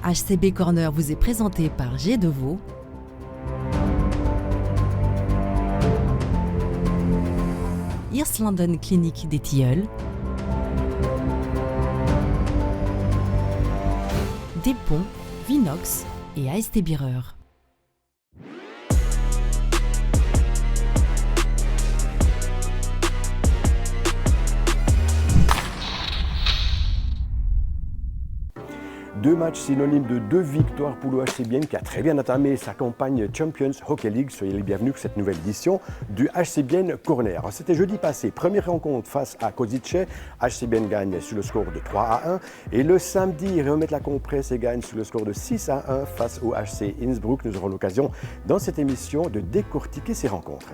HCB Corner vous est présenté par G de Vaux. East London Clinique des Tilleuls. Despons, Vinox et AST Bireur. Deux matchs synonymes de deux victoires pour le HC Bienne qui a très bien entamé sa campagne Champions Hockey League. Soyez les bienvenus pour cette nouvelle édition du HC Bienne Corner. C'était jeudi passé, première rencontre face à Košice. HC Bienne gagne sur le score de 3-1. Et le samedi, ils remettent la compresse et gagnent sur le score de 6-1 face au HC Innsbruck. Nous aurons l'occasion dans cette émission de décortiquer ces rencontres.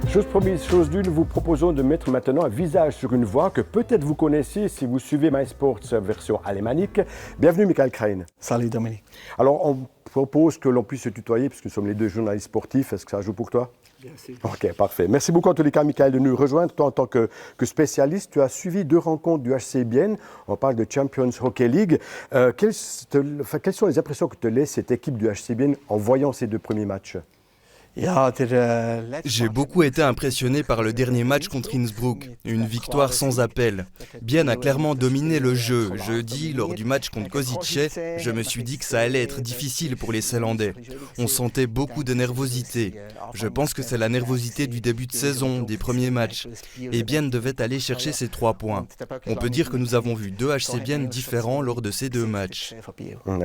Chose promise, chose due, nous vous proposons de mettre maintenant un visage sur une voix que peut-être vous connaissez si vous suivez MySports version alémanique. Bienvenue Michael Crane. Salut Dominique. Alors on propose que l'on puisse se tutoyer puisque nous sommes les deux journalistes sportifs. Est-ce que ça joue pour toi? Bien sûr. Ok, parfait. Merci beaucoup en tous les cas Michael de nous rejoindre. Toi en tant que spécialiste, tu as suivi deux rencontres du HC Bienne. On parle de Champions Hockey League. Quelles sont les impressions que te laisse cette équipe du HC Bienne en voyant ces deux premiers matchs? J'ai beaucoup été impressionné par le dernier match contre Innsbruck, une victoire sans appel. Bienne a clairement dominé le jeu. Jeudi, lors du match contre Košice, je me suis dit que ça allait être difficile pour les Zélandais. On sentait beaucoup de nervosité. Je pense que c'est la nervosité du début de saison, des premiers matchs. Et Bienne devait aller chercher ses 3 points. On peut dire que nous avons vu deux HC Bienne différents lors de ces deux matchs.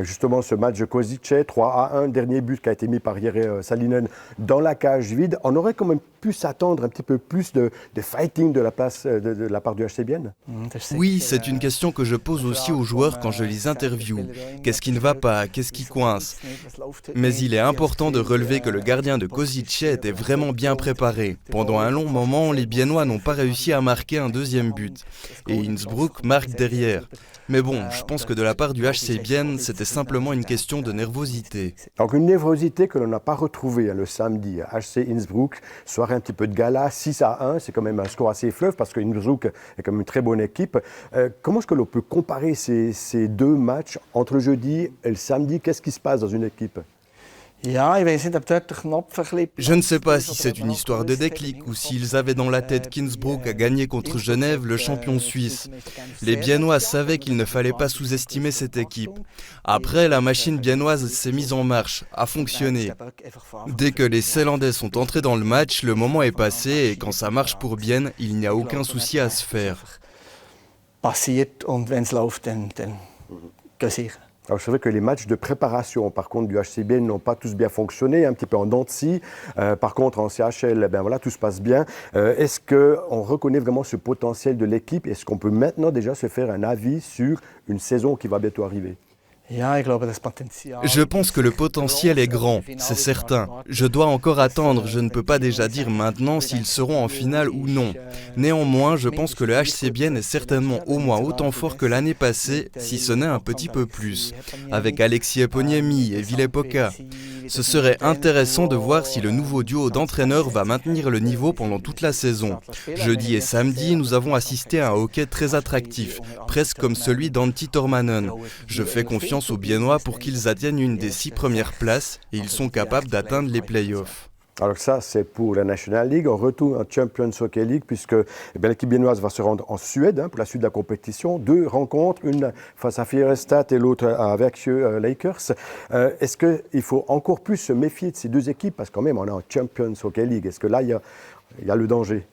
Justement, ce match de Košice, 3-1, dernier but qui a été mis par Jere Salinen dans la cage vide. On aurait quand même pu s'attendre un petit peu plus de fighting de la part du HC Bienne. Oui, c'est une question que je pose aussi aux joueurs quand je les interviewe. Qu'est-ce qui ne va pas? Qu'est-ce qui coince? Mais il est important de relever que le gardien de Košice était vraiment bien préparé. Pendant un long moment, les Biennois n'ont pas réussi à marquer un deuxième but. Et Innsbruck marque derrière. Mais bon, je pense que de la part du HC Bienne, c'était simplement une question de nervosité. Donc une nervosité que l'on n'a pas retrouvée le samedi. HC Innsbruck, soirée un petit peu de gala, 6-1, c'est quand même un score assez fleuve parce que Innsbruck est quand même une très bonne équipe. Comment est-ce que l'on peut comparer ces deux matchs entre le jeudi et le samedi? Qu'est-ce qui se passe dans une équipe? Je ne sais pas si c'est une histoire de déclic ou s'ils avaient dans la tête qu'Innsbruck a gagné contre Genève, le champion suisse. Les Biennois savaient qu'il ne fallait pas sous-estimer cette équipe. Après, la machine biennoise s'est mise en marche, a fonctionné. Dès que les Zélandais sont entrés dans le match, le moment est passé et quand ça marche pour Bienne, il n'y a aucun souci à se faire. Alors, c'est vrai que les matchs de préparation, par contre, du HC Bienne n'ont pas tous bien fonctionné, un petit peu en dents de scie. Par contre, en CHL, tout se passe bien. Est-ce qu'on reconnaît vraiment ce potentiel de l'équipe? Est-ce qu'on peut maintenant déjà se faire un avis sur une saison qui va bientôt arriver? Je pense que le potentiel est grand, c'est certain. Je dois encore attendre, je ne peux pas déjà dire maintenant s'ils seront en finale ou non. Néanmoins, je pense que le HC Bienne est certainement au moins autant fort que l'année passée, si ce n'est un petit peu plus, avec Alexis Eponiemi et Ville Poka. Ce serait intéressant de voir si le nouveau duo d'entraîneurs va maintenir le niveau pendant toute la saison. Jeudi et samedi, nous avons assisté à un hockey très attractif, presque comme celui d'Antti Tormanen. Je fais confiance aux Biennois pour qu'ils atteignent une des 6 premières places et ils sont capables d'atteindre les playoffs. Alors ça, c'est pour la National League. On retourne en Champions Hockey League puisque l'équipe biennoise va se rendre en Suède pour la suite de la compétition. 2 rencontres, une face à Färjestad et l'autre à Växjö Lakers. Est-ce qu'il faut encore plus se méfier de ces deux équipes? Parce que quand même, on est en Champions Hockey League. Est-ce que là, il y a le danger?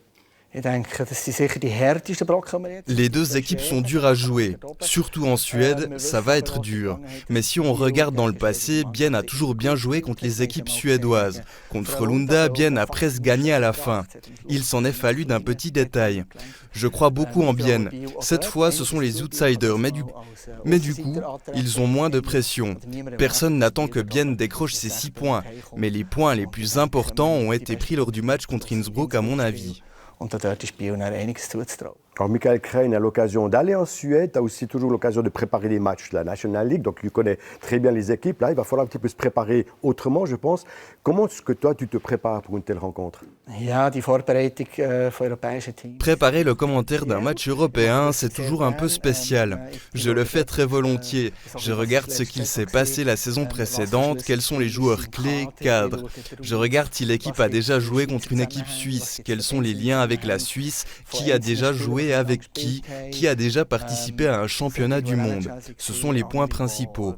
Les deux équipes sont dures à jouer, surtout en Suède, ça va être dur. Mais si on regarde dans le passé, Bienne a toujours bien joué contre les équipes suédoises. Contre Frölunda, Bienne a presque gagné à la fin. Il s'en est fallu d'un petit détail. Je crois beaucoup en Bienne. Cette fois, ce sont les outsiders, mais du coup, ils ont moins de pression. Personne n'attend que Bienne décroche ses 6 points, mais les points les plus importants ont été pris lors du match contre Innsbruck à mon avis. Alors, Mikael Krain a l'occasion d'aller en Suède, tu as aussi toujours l'occasion de préparer les matchs de la National League, donc tu connais très bien les équipes. Là, il va falloir un petit peu se préparer autrement, je pense. Comment est-ce que toi, tu te prépares pour une telle rencontre? Préparer le commentaire d'un match européen, c'est toujours un peu spécial. Je le fais très volontiers. Je regarde ce qu'il s'est passé la saison précédente, quels sont les joueurs clés, cadres. Je regarde si l'équipe a déjà joué contre une équipe suisse, quels sont les liens avec la Suisse, qui a déjà joué avec qui a déjà participé à un championnat du monde. Ce sont les points principaux.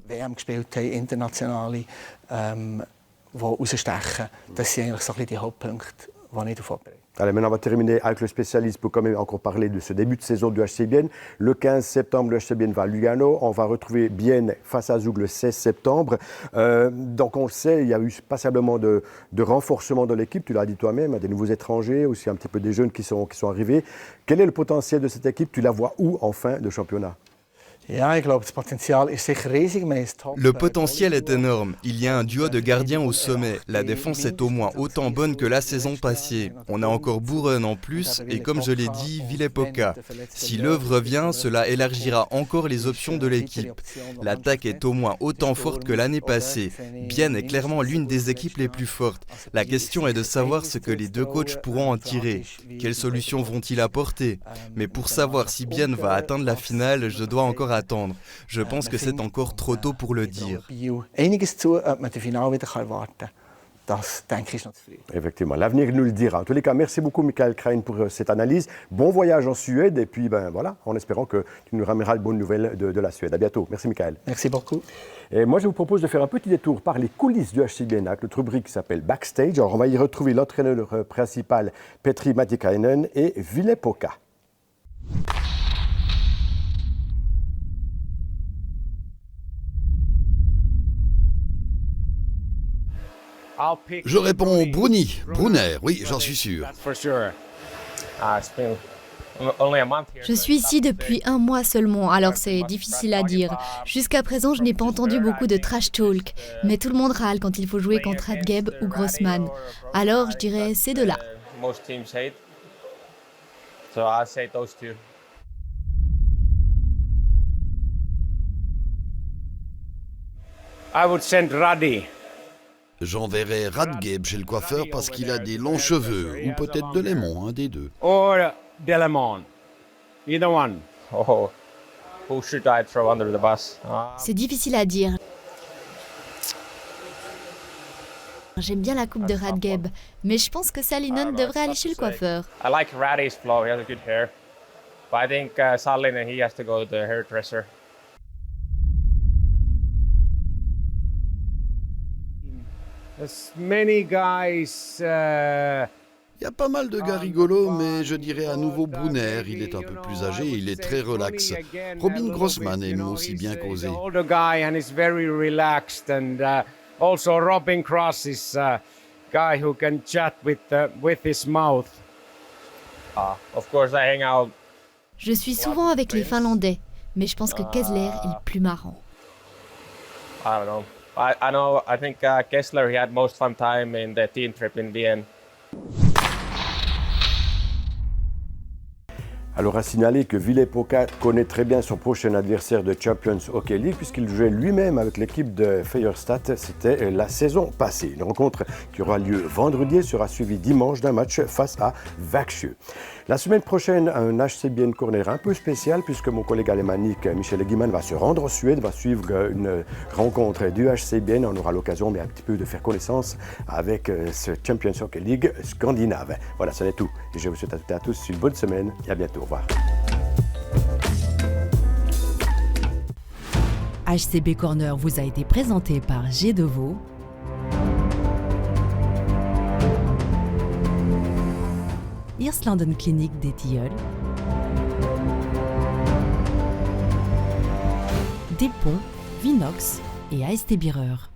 Allez, maintenant on va terminer avec le spécialiste pour quand même encore parler de ce début de saison du HC Bienne. Le 15 septembre, le HC Bienne va à Lugano. On va retrouver Bienne face à Zug le 16 septembre. Donc on le sait, il y a eu passablement de renforcement dans l'équipe, tu l'as dit toi-même, des nouveaux étrangers, aussi un petit peu des jeunes qui sont arrivés. Quel est le potentiel de cette équipe? Tu la vois où en fin de championnat? Le potentiel est énorme. Il y a un duo de gardiens au sommet. La défense est au moins autant bonne que la saison passée. On a encore Buren en plus et comme je l'ai dit, Ville-et-Poka. Si Löw revient, cela élargira encore les options de l'équipe. L'attaque est au moins autant forte que l'année passée. Bienne est clairement l'une des équipes les plus fortes. La question est de savoir ce que les deux coachs pourront en tirer. Quelles solutions vont-ils apporter? Mais pour savoir si Bienne va atteindre la finale, je dois encore attendre. Je pense que c'est encore trop tôt pour le dire. Effectivement, l'avenir nous le dira. En tous les cas, merci beaucoup Mikael Krain pour cette analyse. Bon voyage en Suède et puis voilà, en espérant que tu nous ramèneras de bonnes nouvelles de la Suède. À bientôt. Merci Mikael. Merci beaucoup. Et moi, je vous propose de faire un petit détour par les coulisses du HC Bienne avec notre rubrique qui s'appelle Backstage. Alors, on va y retrouver l'entraîneur principal Petri Matikainen et Ville-et-Poka. Je réponds Brunner, oui, j'en suis sûr. Je suis ici depuis 1 mois seulement, alors c'est difficile à dire. Jusqu'à présent, je n'ai pas entendu beaucoup de trash talk, mais tout le monde râle quand il faut jouer contre Radgeb ou Grossman. Alors, je dirais ces deux-là. J'enverrai Radgeb chez le coiffeur parce qu'il a des longs cheveux, ou peut-être Delémont, un des deux. Or Delémont. Either one. Oh, who should I throw under the bus? C'est difficile à dire. J'aime bien la coupe de Radgeb, mais je pense que Sallinen devrait aller chez le coiffeur. I like Raddy's flow, he has a good hair. But I think Sallinen, he has to go to the hairdresser. There's many guys. Il y a pas mal de gars rigolos, mais je dirais à nouveau Brunner, il est un peu plus âgé, il est très relax. Robin Grossman aime aussi bien causer. He's an older guy and he's very relaxed, and also Robin Cross is a guy who can chat with his mouth. Of course, I hang out. Je suis souvent avec les Finlandais, mais je pense que Kessler est le plus marrant. I don't know. I think Kessler, he had most fun time in the team trip in Vienna. Alors à signaler que Ville-et-Poka connaît très bien son prochain adversaire de Champions Hockey League puisqu'il jouait lui-même avec l'équipe de Färjestad, c'était la saison passée. Une rencontre qui aura lieu vendredi et sera suivie dimanche d'un match face à Växjö. La semaine prochaine, un HC Bienne Corner un peu spécial puisque mon collègue alémanique Michel Eggimann va se rendre en Suède, va suivre une rencontre du HC Bienne. On aura l'occasion un petit peu de faire connaissance avec ce Champions Hockey League scandinave. Voilà, ça n'est tout. Et je vous souhaite à toutes et à tous une bonne semaine et à bientôt. Au revoir. HCB Corner vous a été présenté par G de Vaux. Irslanden Clinique des Tilleuls. Des Ponts, Vinox et AST Bireur.